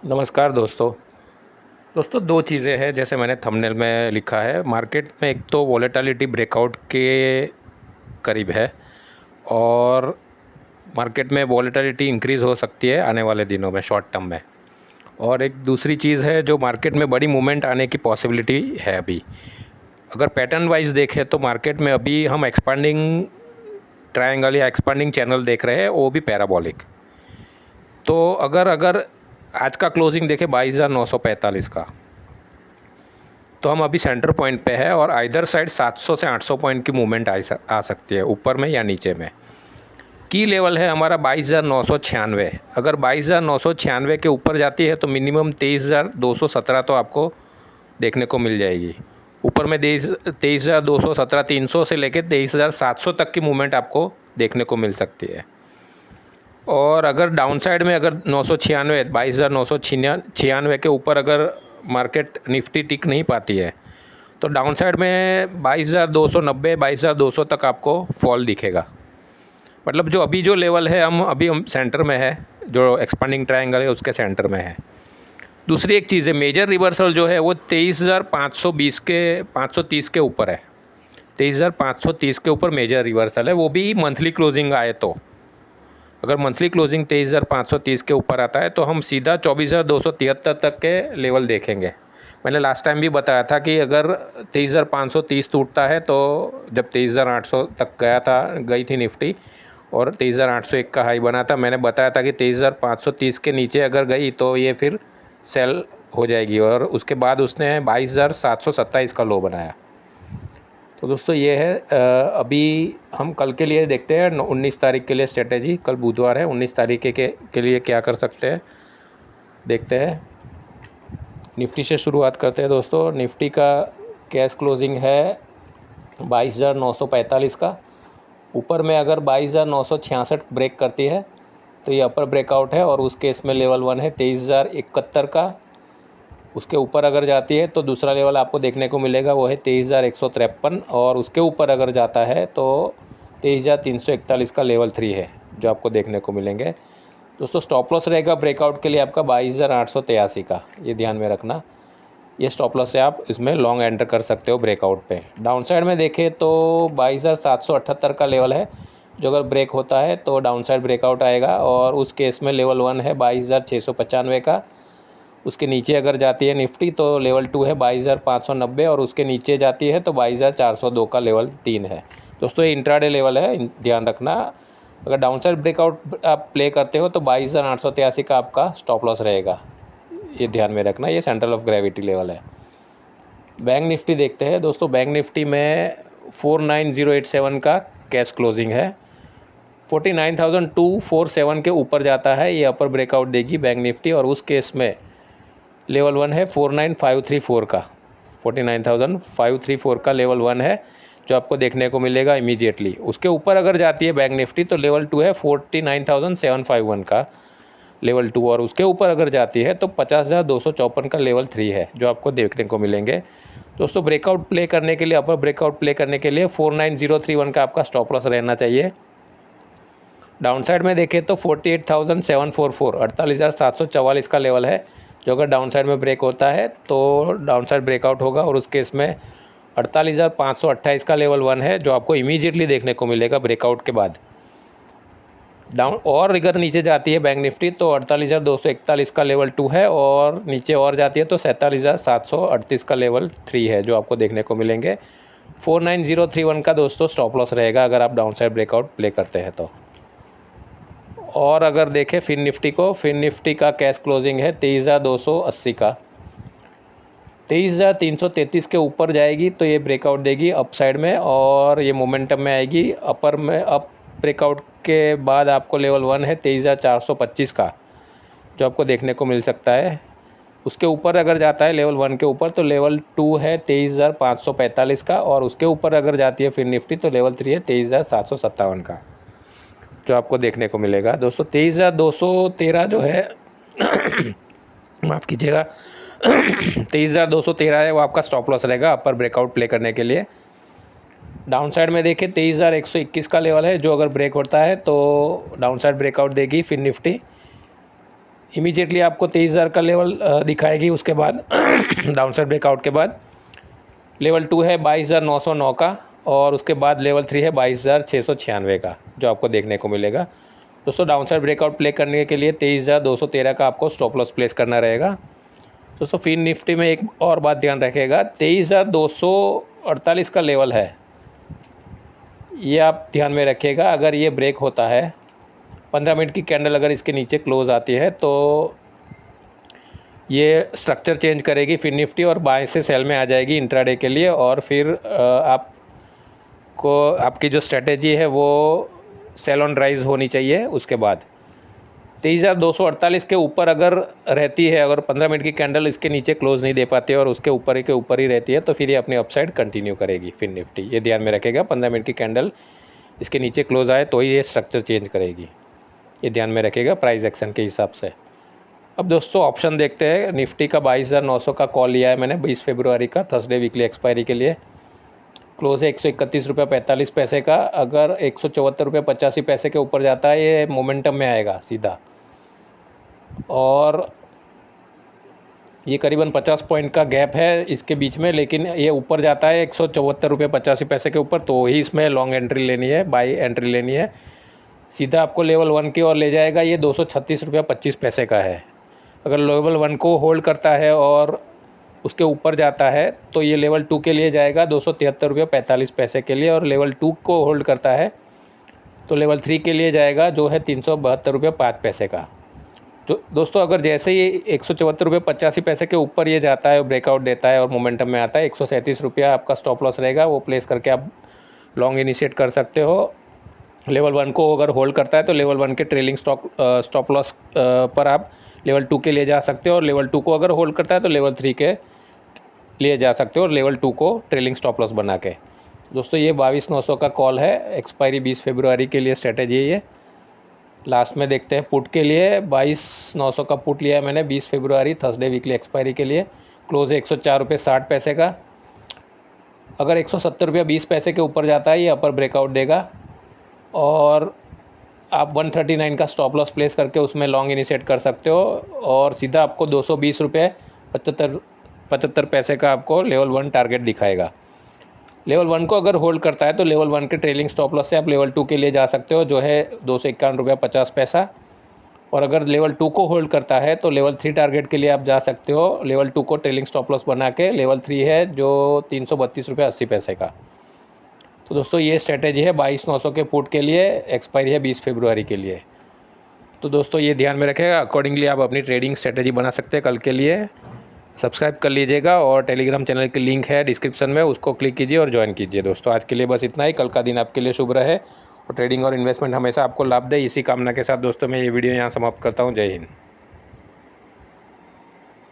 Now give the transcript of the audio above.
नमस्कार दोस्तों। दो चीज़ें हैं जैसे मैंने थंबनेल में लिखा है। मार्केट में एक तो वॉलेटिलिटी ब्रेकआउट के करीब है और मार्केट में वॉलेटिलिटी इंक्रीज़ हो सकती है आने वाले दिनों में शॉर्ट टर्म में। और एक दूसरी चीज़ है जो मार्केट में बड़ी मूवमेंट आने की पॉसिबिलिटी है अभी। अगर पैटर्न वाइज देखें तो मार्केट में अभी हम एक्सपांडिंग ट्रायंगल या एक्सपांडिंग चैनल देख रहे हैं, वो भी पैराबोलिक। तो अगर अगर आज का क्लोजिंग देखें 22,945 का, तो हम अभी सेंटर पॉइंट पे है और आइदर साइड 700 से 800 पॉइंट की मूवमेंट आ सकती है, ऊपर में या नीचे में। की लेवल है हमारा 22,996। अगर 22,996 के ऊपर जाती है तो मिनिमम 23,217 तो आपको देखने को मिल जाएगी। ऊपर में 23,217 300 से लेकर 23,700 तक की मूवमेंट आपको देखने को मिल सकती है। और अगर डाउन साइड में अगर 996 22,996 के ऊपर अगर मार्केट निफ्टी टिक नहीं पाती है तो डाउन साइड में 22,290 22,200 तक आपको फॉल दिखेगा। मतलब जो अभी जो लेवल है हम सेंटर में है, जो एक्सपांडिंग ट्रायंगल है उसके सेंटर में है। दूसरी एक चीज़ है, मेजर रिवर्सल जो है वो 23,520 के 530 के ऊपर है। 23,530 के ऊपर मेजर रिवर्सल है, वो भी मंथली क्लोजिंग आए तो। अगर मंथली क्लोजिंग 23,530 के ऊपर आता है तो हम सीधा 24,273 तक के लेवल देखेंगे। मैंने लास्ट टाइम भी बताया था कि अगर 23,530 टूटता है तो जब 23,800 तक गई थी निफ्टी और 23,801 का हाई बना था, मैंने बताया था कि 23,530 के नीचे अगर गई तो ये फिर सेल हो जाएगी और उसके बाद उसने 22,727 का लो बनाया। तो दोस्तों ये है। अभी हम कल के लिए देखते हैं 19 तारीख के लिए स्ट्रेटेजी। कल बुधवार है, 19 तारीख के लिए क्या कर सकते हैं देखते हैं। निफ्टी से शुरुआत करते हैं दोस्तों। निफ्टी का कैश क्लोजिंग है 22,945 का। ऊपर में अगर 22,966 ब्रेक करती है तो ये अपर ब्रेकआउट है और उस केस में लेवल 1 है 23,071 का। उसके ऊपर अगर जाती है तो दूसरा लेवल आपको देखने को मिलेगा, वो है 23,153 और उसके ऊपर अगर जाता है तो 23,341 का लेवल 3 है जो आपको देखने को मिलेंगे। दोस्तों स्टॉप लॉस रहेगा ब्रेकआउट के लिए आपका 22,883 का, ये ध्यान में रखना। ये स्टॉप लॉस से आप इसमें लॉन्ग एंटर कर सकते हो ब्रेकआउट पे। डाउन साइड में देखें तो 22,778 का लेवल है, जो अगर ब्रेक होता है तो डाउन साइड ब्रेकआउट आएगा और उस केस में लेवल 1 है 22,695 का। उसके नीचे अगर जाती है निफ्टी तो लेवल 2 है 22,590 और उसके नीचे जाती है तो 22,402 का लेवल 3 है। दोस्तों ये इंट्राडे लेवल है, ध्यान रखना। अगर डाउन साइड ब्रेकआउट आप प्ले करते हो तो 22,883 का आपका स्टॉप लॉस रहेगा, ये ध्यान में रखना। ये सेंट्रल ऑफ ग्रेविटी लेवल है। बैंक निफ्टी देखते हैं दोस्तों। बैंक निफ्टी में 49,087 का कैश क्लोजिंग है। 49,247 के ऊपर जाता है ये अपर ब्रेकआउट देगी बैंक निफ्टी और उस केस में लेवल 1 है 49,534 का। 49,534 का लेवल 1 है जो आपको देखने को मिलेगा इमीडिएटली। उसके ऊपर अगर जाती है बैंक निफ्टी तो लेवल 2 है 49,751 का लेवल 2 और उसके ऊपर अगर जाती है तो 50,254 का लेवल 3 है जो आपको देखने को मिलेंगे। दोस्तों ब्रेकआउट प्ले करने के लिए, अपर ब्रेकआउट प्ले करने के लिए 49,031 का आपका स्टॉप लॉस रहना चाहिए। डाउन साइड में देखें तो 48,744 48,744 का लेवल है, जो अगर डाउन साइड में ब्रेक होता है तो डाउन साइड ब्रेकआउट होगा और उस केस में 48,528 का लेवल 1 है जो आपको इमीडिएटली देखने को मिलेगा ब्रेकआउट के बाद। डाउन और अगर नीचे जाती है बैंक निफ्टी तो 48,241 का लेवल 2 है और नीचे और जाती है तो 47,738 का लेवल 3 है जो आपको देखने को मिलेंगे। 49,031 का दोस्तों स्टॉप लॉस रहेगा अगर आप डाउन साइड ब्रेकआउट प्ले करते हैं तो। और अगर देखें फिन निफ्टी को, फिन निफ्टी का कैश क्लोजिंग है 23,280 का। 23,333 के ऊपर जाएगी तो ये ब्रेकआउट देगी अप साइड में और ये मोमेंटम में आएगी अपर में। अप ब्रेकआउट के बाद आपको लेवल 1 है 23,425 का जो आपको देखने को मिल सकता है। उसके ऊपर अगर जाता है लेवल 1 के ऊपर तो लेवल 2 है 23,545 का और उसके ऊपर अगर जाती है फिर निफ्टी तो लेवल 3 है 23,757 का जो आपको देखने को मिलेगा। दोस्तों 23,213 जो है माफ़ कीजिएगा 23,213 है वो आपका स्टॉप लॉस रहेगा अपर ब्रेकआउट प्ले करने के लिए। डाउन साइड में देखें 23,121 का लेवल है जो अगर ब्रेक होता है तो डाउन साइड ब्रेकआउट देगी फिर निफ्टी। इमीडिएटली आपको 23,000 का लेवल दिखाएगी। उसके बाद डाउनसाइड ब्रेकआउट के बाद लेवल 2 है 22,909 का, और उसके बाद लेवल 3 है 22,696 का, जो आपको देखने को मिलेगा। दोस्तों डाउनसाइड ब्रेकआउट प्ले करने के लिए 23,213 का आपको स्टॉप लॉस प्लेस करना रहेगा। दोस्तों फिन निफ्टी में एक और बात ध्यान रखिएगा, 23,248 का लेवल है, ये आप ध्यान में रखिएगा। अगर ये ब्रेक होता है, 15 मिनट की कैंडल अगर इसके नीचे क्लोज आती है, तो ये स्ट्रक्चर चेंज करेगी फिन निफ्टी और बाय से सेल में आ जाएगी इंट्राडे के लिए। और फिर आपको आपकी जो स्ट्रेटेजी है वो सेल ऑन राइज होनी चाहिए। उसके बाद 23,248 के ऊपर अगर रहती है, अगर 15 मिनट की कैंडल इसके नीचे क्लोज नहीं दे पाती है और उसके ऊपर ही रहती है, तो फिर ये अपनी अपसाइड कंटिन्यू करेगी फिन निफ्टी। ये ध्यान में रखेगा, 15 मिनट की कैंडल इसके नीचे क्लोज आए तो ही ये स्ट्रक्चर चेंज करेगी, ये ध्यान में रखेगा प्राइस एक्शन के हिसाब से। अब दोस्तों ऑप्शन देखते हैं। निफ्टी का 22,900 का कॉल लिया है मैंने 20 फरवरी का, थर्सडे वीकली एक्सपायरी के लिए। क्लोज है 131 रुपये 45 पैसे का। अगर 174 रुपये 85 पैसे के ऊपर जाता है, ये मोमेंटम में आएगा सीधा, और ये करीबन 50 पॉइंट का गैप है इसके बीच में, लेकिन ये ऊपर जाता है 174 रुपये 85 पैसे के ऊपर, तो ही इसमें लॉन्ग एंट्री लेनी है, बाई एंट्री लेनी है। सीधा आपको लेवल 1 की ओर ले जाएगा। ये 236 रुपये 25 पैसे का है। अगर लेवल 1 को होल्ड करता है और उसके ऊपर जाता है, तो ये लेवल 2 के लिए जाएगा 273 रुपये 45 पैसे के लिए, और लेवल 2 को होल्ड करता है तो लेवल 3 के लिए जाएगा, जो है 372 रुपये 5 पैसे का। तो दोस्तों अगर जैसे ही 174 रुपये 85 पैसे के ऊपर ये जाता है, ब्रेकआउट देता है और मोमेंटम में आता है, 137 रुपया आपका स्टॉप लॉस रहेगा, वो प्लेस करके आप लॉन्ग इनिशिएट कर सकते हो। लेवल 1 को अगर होल्ड करता है तो लेवल 1 के ट्रेलिंग स्टॉप लॉस पर आप लेवल 2 के लिए जा सकते हो, और लेवल 2 को अगर होल्ड करता है तो लेवल 3 के लिए जा सकते हो, और लेवल 2 को ट्रेलिंग स्टॉप लॉस बना के। दोस्तों ये 22,900 का कॉल है, एक्सपायरी 20 फरवरी के लिए स्ट्रेटेजी है ये। लास्ट में देखते हैं पुट के लिए। 22,900 का पुट लिया है मैंने 20 फरवरी थर्सडे वीकली एक्सपायरी के लिए। क्लोज है 104 रुपये 60 पैसे का। अगर 170 रुपये 20 पैसे के ऊपर जाता है, ये अपर ब्रेकआउट देगा, और आप 139 का स्टॉप लॉस प्लेस करके उसमें लॉन्ग इनिशिएट कर सकते हो, और सीधा आपको 220 रुपये 75 पैसे का आपको लेवल 1 टारगेट दिखाएगा। लेवल 1 को अगर होल्ड करता है तो लेवल 1 के ट्रेलिंग स्टॉप लॉस से आप लेवल 2 के लिए जा सकते हो, जो है 251 रुपये 50 पैसा। और अगर लेवल 2 को होल्ड करता है तो लेवल 3 टारगेट के लिए आप जा सकते हो, लेवल 2 को ट्रेलिंग स्टॉप लॉस बना के। लेवल 3 है जो 332 रुपये 80 पैसे का। तो दोस्तों ये स्ट्रेटेजी है 22,900 के पुट के लिए, एक्सपायरी है 20 फरवरी के लिए। तो दोस्तों ये ध्यान में रखेगा, अकॉर्डिंगली आप अपनी ट्रेडिंग स्ट्रेटेजी बना सकते हैं कल के लिए। सब्सक्राइब कर लीजिएगा, और टेलीग्राम चैनल की लिंक है डिस्क्रिप्शन में, उसको क्लिक कीजिए और ज्वाइन कीजिए। दोस्तों आज के लिए बस इतना ही। कल का दिन आपके लिए शुभ रहे और ट्रेडिंग और इन्वेस्टमेंट हमेशा आपको लाभ दे, इसी कामना के साथ दोस्तों मैं ये वीडियो यहाँ समाप्त करता हूँ। जय हिंद।